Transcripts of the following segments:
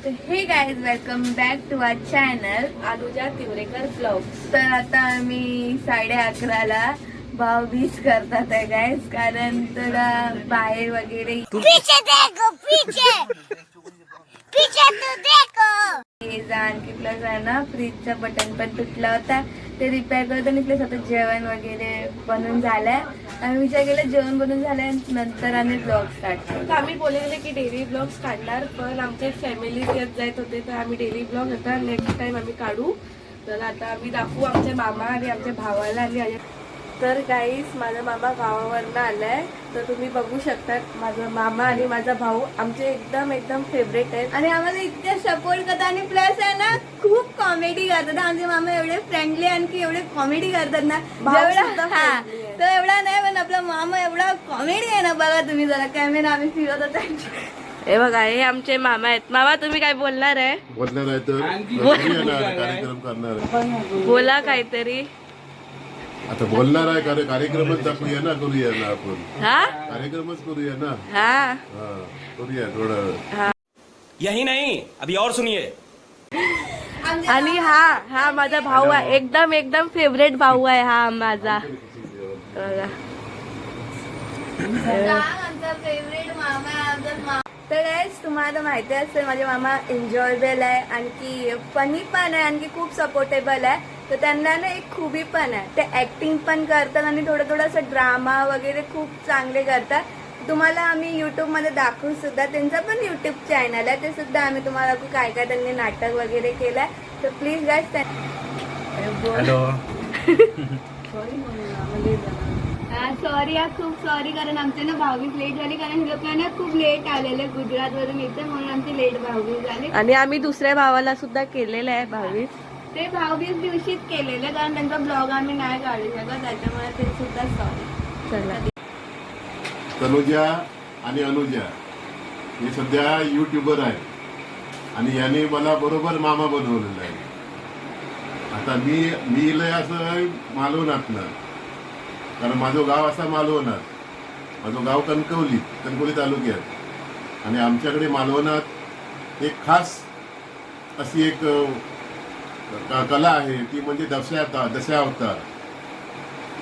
हे guys welcome back to our channel Anuja Tivarekar vlogs. तर आता आम्ही 11:30ला भाऊबीज करतात आहे गाईज, कारण थोडा बाहेर वगैरे पीछे देखो पीछे पीछे तो देखो. आणखी प्लस आहे ना फ्रीजचा बटन पण तुटला होता, ते रिपेअर करतो आणि प्लस आता जेवण वगैरे बनून झालंय. आम्ही विचार केला जेवण बनून झालंय नंतर आम्ही ब्लॉग स्टार्ट करतो. आम्ही बोललेले की डेली ब्लॉग्स काढणार, पण आमचे फॅमिली येत जात होते तर आम्ही डेली ब्लॉग आता नेक्स्ट टाइम आम्ही काढू. तर आता आम्ही दाखवू आमच्या मामा आणि आमच्या भावाला आणि तर गाईस माझा मामा गावावरनं आलाय, तर तुम्ही बघू शकता माझा मामा आणि माझा भाऊ आमचे एकदम एकदम फेवरेट आहेत आणि आम्हाला इतके सपोर्ट करतात आणि प्लस आहे ना खूप कॉमेडी करतात. आमचे मामा एवढे फ्रेंडली आणखी एवढे कॉमेडी करतात ना, भाऊ जेवढा सुद्धा हा friendly आहे. तो एवढा नाही पण आपला मामा एवढा कॉमेडी आहे ना. बघा तुम्ही जरा कॅमेरा आम्ही फिरत होता. हे बघा हे आमचे मामा आहेत. मामा तुम्ही काय बोलणार आहे? बोलणार आहे तर कार्यक्रम करणार आहे. बोला काहीतरी. आता बोलणार आहे कार्यक्रमच दाखवूया ना, करूया ना आपण हा कार्यक्रमच करूया ना. हा हा करूया थोडं. यही नहीं, अभी और सुनिए. आणि हा माझा भाऊ आहे, एकदम एकदम फेवरेट भाऊ आहे हा माझा. बघा. आमचा फेवरेट मामा आहे आमचा मामा. तर guys, तुम्हाला माहिती असेल माझे मामा एन्जॉयबल आहे, आणखी फनी पण आहे, आणखी खूप सपोर्टेबल आहे. तर त्यांना ना एक खूबी पण आहे, ते ऍक्टिंग पण करतात आणि थोडं असं ड्रामा वगैरे खूप चांगले करतात. तुम्हाला आम्ही युट्यूब मध्ये दाखवू सुद्धा. त्यांचा पण युट्यूब चॅनल आहे, ते सुद्धा आम्ही तुम्हाला काय काय त्यांनी नाटक वगैरे केलंय. तर प्लीज गाईज सॉरी खूप सॉरी, कारण आमचे ना भाऊबीज लेट झाली, कारण हे लोक ना खूप लेट आलेले गुजरात वरून इथे, म्हणून आमची लेट भाऊबीज झाली. आणि आम्ही दुसऱ्या भावाला सुद्धा केलेलं आहे भाऊबीज. ते भाऊबीज दिवशीच केलेले, कारण त्यांचा ब्लॉग आम्ही नाही काढू शकत, त्याच्यामुळे ते सुद्धा सॉरी. चला. तनुजा आणि अनुजा हे सध्या युट्यूबर आहे आणि याने मला बरोबर मामा बनवलेला आहे. आता मी लय असं मालवणातलं, कारण माझं गाव असा मालवणात, माझं गाव कणकवली तालुक्यात. आणि आमच्याकडे मालवणात एक खास अशी एक कला आहे, ती म्हणजे दशावतार.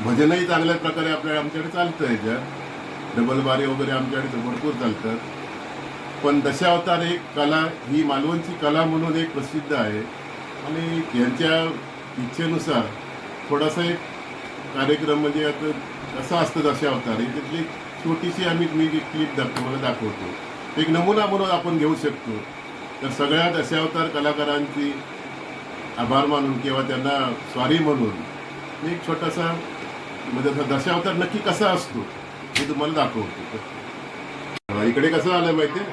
भजनही चांगल्या प्रकारे आमच्याकडे चालतं. ह्याच्यात डबल बारी वगैरे आमच्याकडे भरपूर चालतात. पण दशावतार एक कला ही मालवणची कला म्हणून एक प्रसिद्ध आहे. आणि यांच्या इच्छेनुसार थोडासा एक कार्यक्रम म्हणजे आता कसं असतं दशावतार, त्यातली छोटीशी मी क्लिप मला दाखवतो. एक नमुना म्हणून आपण घेऊ शकतो. तर सगळ्या दशावतार कलाकारांची आभार मानून किंवा त्यांना स्वारी म्हणून एक छोटासा म्हणजे दशावतार नक्की कसा असतो हे तुम्हाला दाखवतो. इकडे कसं आलं माहितीये,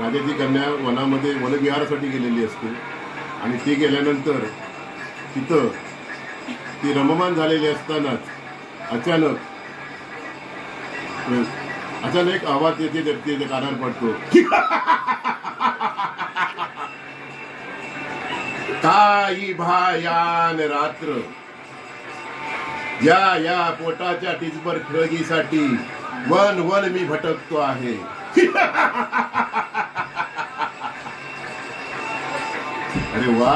राजाची कन्या वनामध्ये वनविहारासाठी गेलेली असते आणि ती गेल्यानंतर तिथं ती रममाण झालेली असतानाच अचानक एक आवाज येते, त्याच्या कानावर पडतो, ताई भायान रात्र या पोटाच्या टिचभर खेळगीसाठी वन मी भटकतो आहे. अरे वा,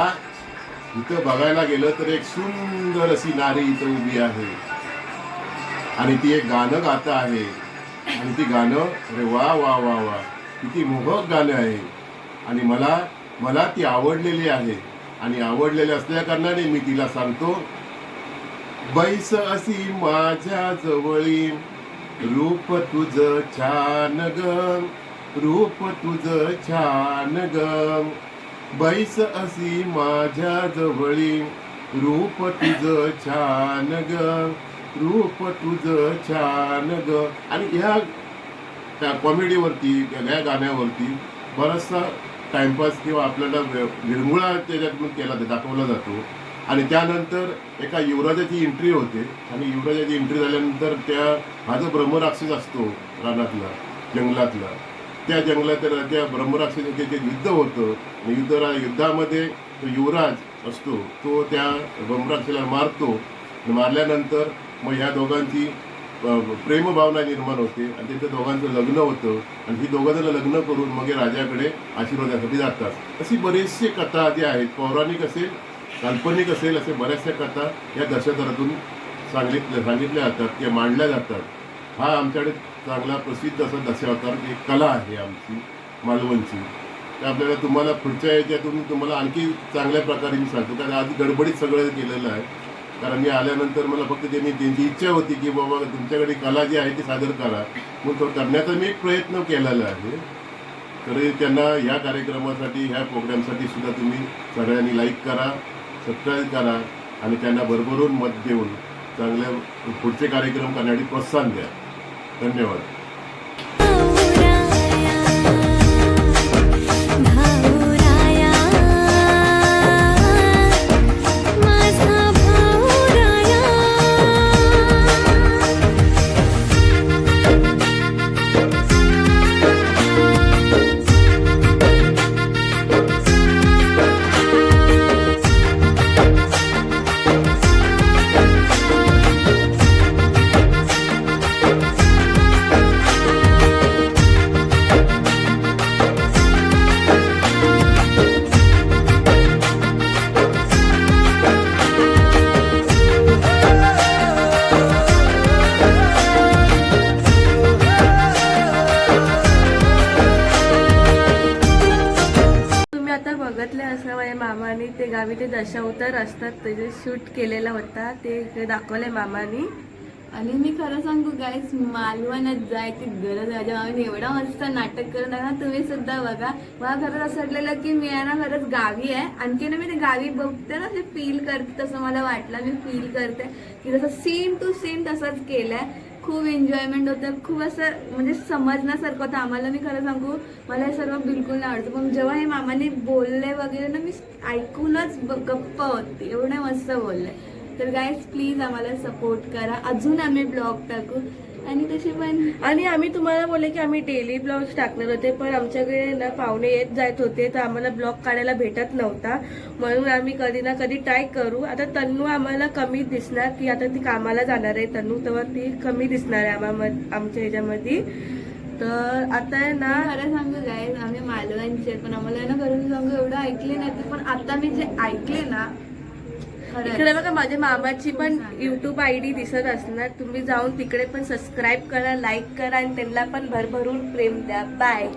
इथं बघायला गेलं तर एक सुंदर अशी नारी इथं उभी आहे आणि ती एक गाणं गात आहे. आणि ती गाणं, अरे वा वा वा वा, किती मोहक गाणं आहे. आणि मला ती आवडलेली आहे. आणि आवडलेले असल्या कारणाने मी तिला सांगतो, बैस अशी माझ्या जवळी, रूप तुझं छान ग, रूप तुझं छान ग, बैस अशी माझ्या जवळी, रूप तुझं छान ग, रूप तुझं छान ग. आणि ह्या कॉमेडीवरती, या गाण्यावरती बराचसा टाइमपास किंवा आपल्याला विरंगुळा त्याच्यातून दाखवला जातो. आणि त्यानंतर एका युवराजाची एंट्री होते आणि युवराजाची एंट्री झाल्यानंतर हा जो ब्रह्मराक्षस असतो रानातला, जंगलातला, त्या ब्रह्मराक्षसाचे जे युद्ध होतं, युद्धामध्ये तो युवराज असतो, तो त्या ब्रह्मराक्षसाला मारतो. मारल्यानंतर मग ह्या दोघांची प्रेमभावना निर्माण होते आणि त्यांच्या दोघांचं लग्न होतं आणि ही दोघं जण लग्न करून मग हे राजाकडे आशीर्वादासाठी जातात. अशी बरेचसे कथा ज्या आहेत, पौराणिक असेल काल्पनिक असेल, असे बऱ्याचशा कथा या दशावतारातून सांगितल्या जातात किंवा मांडल्या जातात. हा आमच्याकडे चांगला प्रसिद्ध असा दशावतार एक कला आहे आमची मालवणची. तर आपल्याला तुम्हाला पुढच्या याच्यातून तुम्हाला आणखी चांगल्या प्रकारे मी सांगतो, कारण आधी गडबडीत सगळं केलेलं आहे. कारण मी आल्यानंतर मला फक्त त्यांची इच्छा होती की बाबा तुमच्याकडे कला जी आहे ती सादर करा, म्हणून तो करण्याचा मी एक प्रयत्न केलेला आहे. तर त्यांना ह्या कार्यक्रमासाठी ह्या प्रोग्रामसाठी सुद्धा तुम्ही सगळ्यांनी लाईक करा, सबस्क्राईब करा आणि त्यांना भरभरून मत देऊन चांगल्या पुढचे कार्यक्रम करण्यासाठी प्रोत्साहन द्या. धन्यवाद. बघितले असं माझ्या मामाने ते गावी ते दशावतार असतात त्याचे शूट केलेला होता, ते दाखवले मामानी. आणि मी खरं सांगू गाईस, मालवणात जायची गरज आहे. माझ्या मामाने एवढा मस्त नाटक करून ना, तुम्ही सुद्धा बघा. मला खरंच असं वाटलेलं की मी ना खरंच गावी आहे. आणखी ना मी ते गावी बघते ना, ते फील करते, तसं मला वाटलं. मी फील करते की जसं सेम टू सेम तसंच केलंय. खूप एन्जॉयमेंट होतं, खूप असं म्हणजे समजण्यासारखं होतं आम्हाला. मी खरं सांगू, मला हे सर्व बिलकुल नाही आवडतं, पण जेव्हा हे मामाने बोलले वगैरे ना, मी ऐकूनच गप्प होते. एवढे मस्त बोलले. तर गाईज प्लीज आम्हाला सपोर्ट करा, अजून आम्ही ब्लॉग टाकू. आणि तसे पण आणि आम्ही तुम्हाला बोलले की आम्ही डेली ब्लॉग्स टाकणार होते, पण आमच्याकडे ना पाहुणे येत जात होते, तर आम्हाला ब्लॉग काढायला भेटत नव्हता. म्हणून आम्ही कधी ना कधी ट्राय करू. आता तन्नू आम्हाला कमी दिसणार, की आता ती कामाला जाणार आहे तन्नू, तेव्हा ती कमी दिसणार आहे आमच्या ह्याच्यामध्ये. तर आता आहे ना, खरं सांगू गाईज, आम्ही मालवणचे, पण आम्हाला ना खरं सांगू एवढं ऐकले नाही. पण आता मी जे ऐकले ना, इकडे बघा माझ्या मामाची पण YouTube ID दिसत असणार, तुम्ही जाऊन तिकडे पण सबस्क्राईब करा, लाईक करा आणि त्यांना पण भरभरून प्रेम द्या. बाय.